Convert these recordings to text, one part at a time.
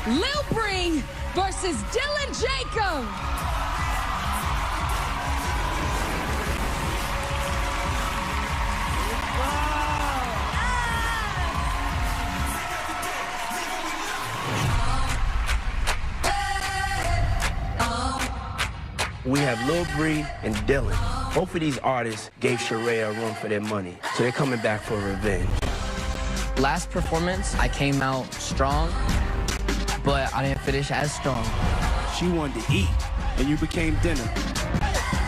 Lil Bree versus Dylan Jacob. We have Lil Bree and Dylan. Both of these artists gave Sheree a run for their money, so they're coming back for revenge. Last performance, I came out strong, but I didn't finish as strong. She wanted to eat, and you became dinner.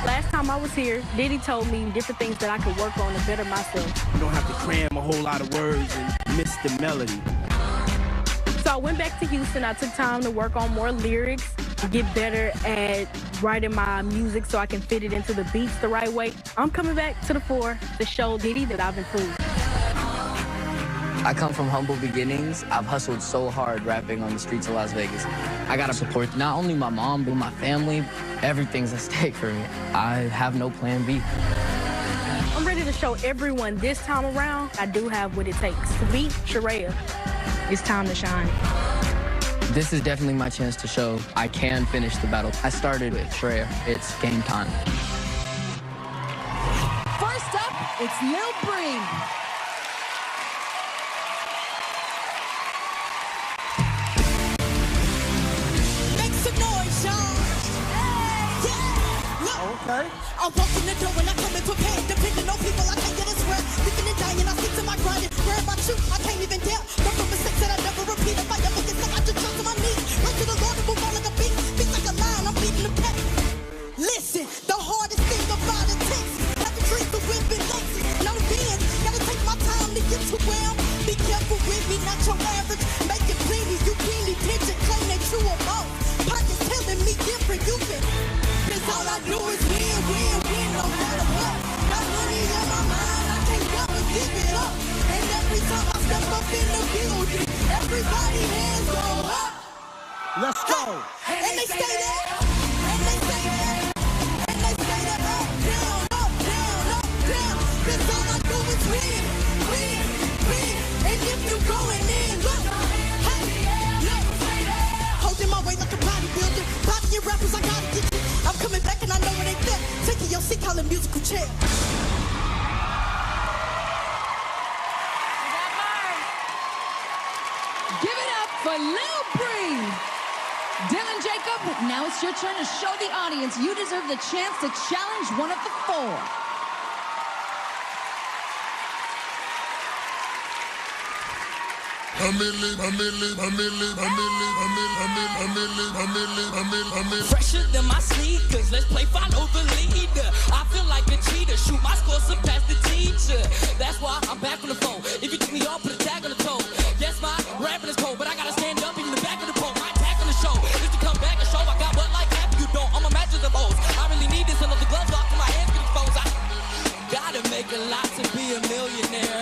Last time I was here, Diddy told me different things that I could work on to better myself. You don't have to cram a whole lot of words and miss the melody. So I went back to Houston. I took time to work on more lyrics, get better at writing my music so I can fit it into the beats the right way. I'm coming back to the fore to show Diddy that I've improved. I come from humble beginnings. I've hustled so hard rapping on the streets of Las Vegas. I gotta support not only my mom, but my family. Everything's at stake for me. I have no plan B. I'm ready to show everyone this time around I do have what it takes to beat Sheree. It's time to shine. This is definitely my chance to show I can finish the battle. I started with Sheree. It's game time. First up, it's Lil Bree. Make some noise, y'all. Yeah. Look. Okay. I walk in the door and I come in prepared. Depending on people, I can't get a sweat. Living and dying, I stick to my grind. Where about you? I can't even dare. Don't for mistakes that I never repeat. If I ever get stuck, I just jump to my knees. Run to the Lord and move on like a beat. Beat like a lion, I'm beating the pet. Listen, the hardest thing about it takes. Have a drink the whip and legs. No beans, gotta take my time to get to where I'm. Be careful with me, not your average. Make it plenty, you can't attention. Claim that you a boss. Pockets telling me different, you can. Cause all I do is win, win, win, no matter what. Got money in my mind, I can't never give it up. And every time I step up in the building, everybody hands go up. Let's go. And they stay there, and they stay there, and they stay there, up, down, up, down, up, down. Cause all I do is win, win, win. And if you going in, look, hey, look. Holding my weight like a bodybuilder. Body and rappers, I gotta get you. I'm coming back and I know it ain't fair. Taking your seat, calling musical chair. Give it up for Lil Bree. Dylan Jacob, now it's your turn to show the audience you deserve the chance to challenge one of the four. Fresher than my sneakers, let's play follow the leader. I feel like a cheater, shoot my score, surpass the teacher. That's why I'm back on the phone. If you took me off, put a tag on the toe. Yes, my rapping is cold, but I gotta stand up in the back of the pole. My attack on the show is to come back and show I got what like half you don't. I'm a match of the most. I really need this until the gloves off and my hands get exposed. I gotta make a lot to be a millionaire.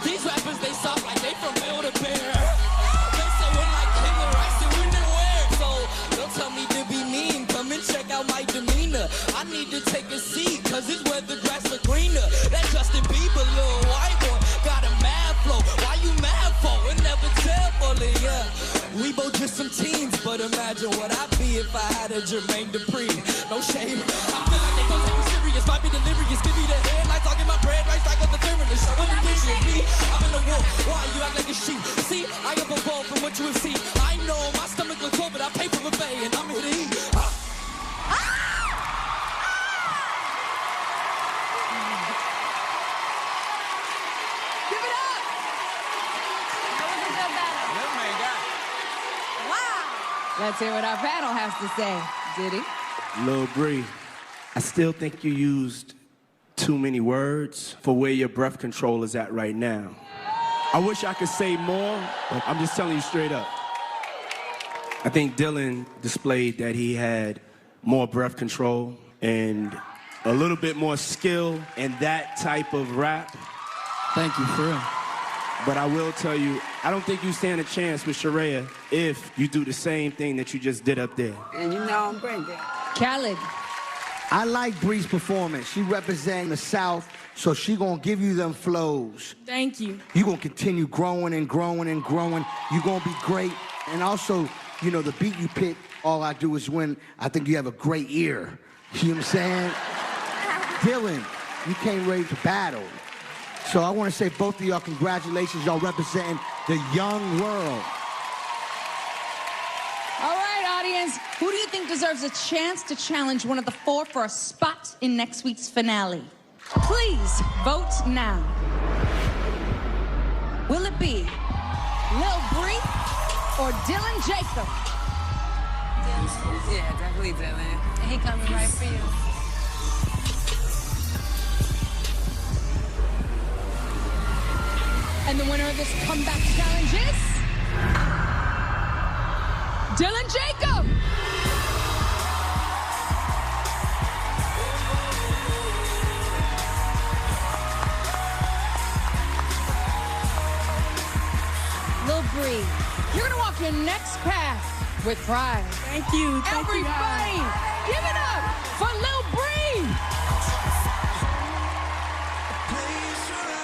These rappers, they soft like they from Build-A-Bear. They say when like king of rice and when they wear. So don't tell me to be mean. Come and check out my demeanor. I need to take a seat, cause it's where the grass is greener. That Justin Bieber, little white boy, got a mad flow. Why you mad for? We'll never tell fully, yeah. We both just some teens, but imagine what I'd be if I had a Jermaine Dupri. No shame. I feel like they don't take me serious, might be delirious. Give me the headlights, I'll get my bread right, like the therapist. What the bitch is me? I'm in the war. Why you act like a sheep? See, I have evolved from what you have seen. I know my stomach looks cold, but I pay for a buffet, and I'm here to eat. Give it up. That was a good battle. Wow. Let's hear what our panel has to say. Diddy? Lil Bree, I still think you used too many words for where your breath control is at right now. I wish I could say more, but I'm just telling you straight up. I think Dylan displayed that he had more breath control and a little bit more skill in that type of rap. Thank you, for real. But I will tell you, I don't think you stand a chance with Sheree if you do the same thing that you just did up there. And you know I'm Brandon. Khaled. I like Bree's performance. She representing the South, so she gonna give you them flows. Thank you. You gonna continue growing and growing and growing. You gonna be great. And also, you know, the beat you pick, All I Do Is Win, I think you have a great ear. You know what I'm saying? Dylan, you came ready to battle. So I want to say both of y'all congratulations. Y'all representing the young world. All right, audience, who do you think deserves a chance to challenge one of the four for a spot in next week's finale? Please vote now. Will it be Lil Bree or Dylan Jacob? Dylan. Yeah, definitely Dylan. And he coming right for you. And the winner of this comeback challenge is Dylan Jacob. Lil Bree, you're gonna walk your next path with pride. Thank you. Thank you, guys. Everybody, give it up for Lil Bree.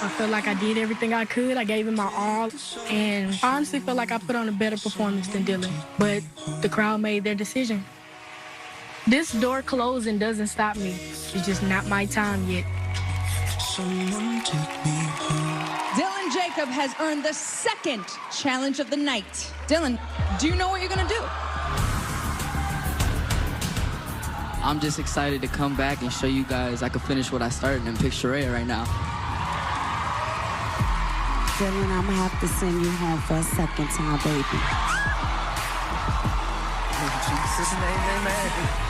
I feel like I did everything I could. I gave it my all. And I honestly feel like I put on a better performance than Dylan. But the crowd made their decision. This door closing doesn't stop me. It's just not my time yet. Dylan Jacob has earned the second challenge of the night. Dylan, do you know what you're gonna do? I'm just excited to come back and show you guys I can finish what I started in Picture A right now. Dylan, I'm gonna have to send you home for a second time, baby. Jesus' name, amen.